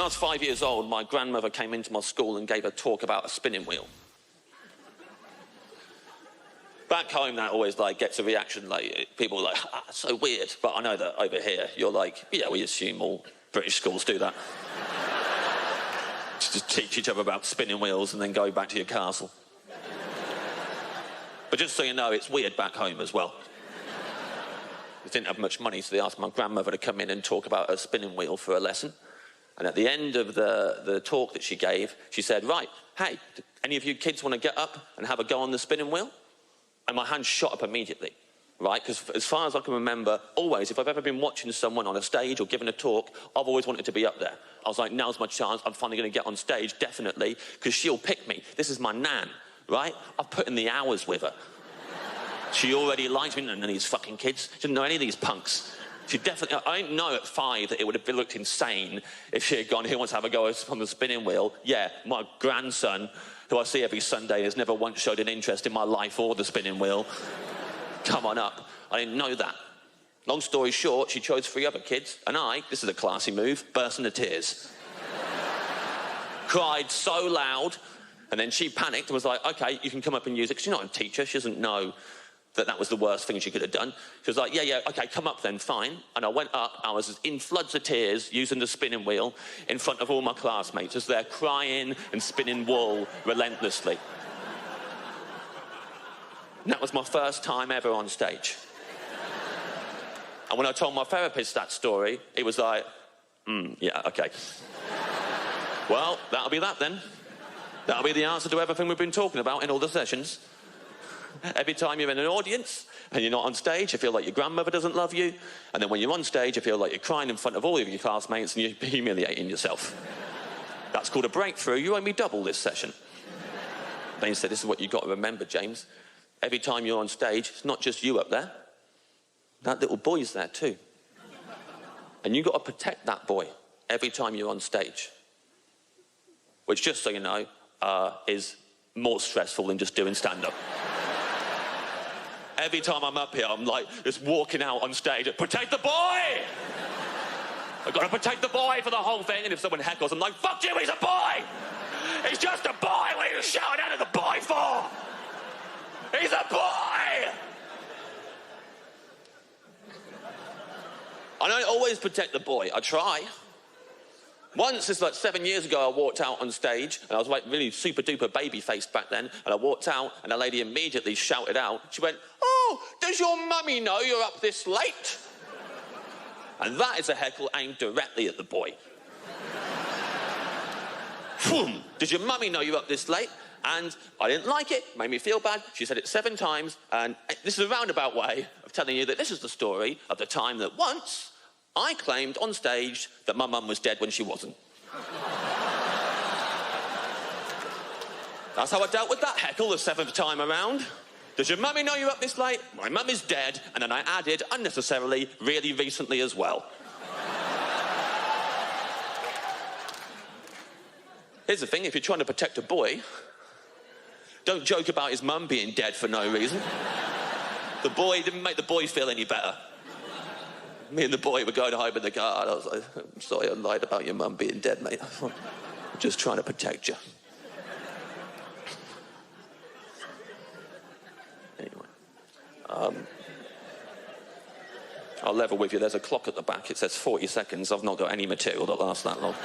When I was 5 years old, my grandmother came into my school and gave a talk about a spinning wheel. Back home, that always gets a reaction, people are like, so weird. But I know that over here, you're like, yeah, we assume all British schools do that. Just teach each other about spinning wheels and then go back to your castle. But just so you know, it's weird back home as well. They didn't have much money, so they asked my grandmother to come in and talk about a spinning wheel for a lesson. And at the end of the talk that she gave, she said, right, hey, do any of you kids want to get up and have a go on the spinning wheel? And my hand shot up immediately, right? Because as far as I can remember, always, if I've ever been watching someone on a stage or giving a talk, I've always wanted to be up there. I was like, now's my chance, I'm finally going to get on stage, definitely, because she'll pick me. This is my nan, right? I've put in the hours with her. She already likes me, none of these fucking kids. She didn't know any of these punks. She definitely, I didn't know at 5 that it would have looked insane if she had gone, who wants to have a go on the spinning wheel? Yeah, my grandson, who I see every Sunday, has never once showed an interest in my life or the spinning wheel. Come on up. I didn't know that. Long story short, she chose 3 other kids, and I, this is a classy move, burst into tears. Cried so loud, and then she panicked and was like, okay, you can come up and use it, because she's not a teacher, she doesn't know that was the worst thing she could have done. She was like, yeah, okay, come up then, fine. And I went up, I was in floods of tears, using the spinning wheel in front of all my classmates as they're crying and spinning wool relentlessly. And that was my first time ever on stage. And when I told my therapist that story, he was like, yeah, okay. Well, that'll be that then. That'll be the answer to everything we've been talking about in all the sessions. Every time you're in an audience and you're not on stage, you feel like your grandmother doesn't love you. And then when you're on stage, you feel like you're crying in front of all of your classmates and you're humiliating yourself. That's called a breakthrough. You owe me double this session. Then he said, this is what you've got to remember, James. Every time you're on stage, it's not just you up there. That little boy's there too. And you've got to protect that boy every time you're on stage. Which, just so you know, is more stressful than just doing stand-up. Every time I'm up here, I'm like just walking out on stage, protect the boy! I've got to protect the boy for the whole thing, and if someone heckles, I'm like, fuck you, he's a boy! He's just a boy, what are you shouting out at the boy for? He's a boy! I don't always protect the boy, I try. Once, it's like 7 years ago, I walked out on stage, and I was like really super-duper baby-faced back then, and I walked out, and a lady immediately shouted out, she went, oh, does your mummy know you're up this late? And that is a heckle aimed directly at the boy. Does your mummy know you're up this late? And I didn't like it, made me feel bad. She said it 7 times, and this is a roundabout way of telling you that this is the story of the time that once I claimed on stage that my mum was dead when she wasn't. That's how I dealt with that heckle the 7th time around. Does your mummy know you're up this late? My mum is dead, and then I added, unnecessarily, really recently as well. Here's the thing, if you're trying to protect a boy, don't joke about his mum being dead for no reason. The boy didn't make the boy feel any better. Me and the boy were going home in the car, and I was like, I'm sorry I lied about your mum being dead, mate. I'm just trying to protect you. Anyway. I'll level with you. There's a clock at the back. It says 40 seconds. I've not got any material that lasts that long.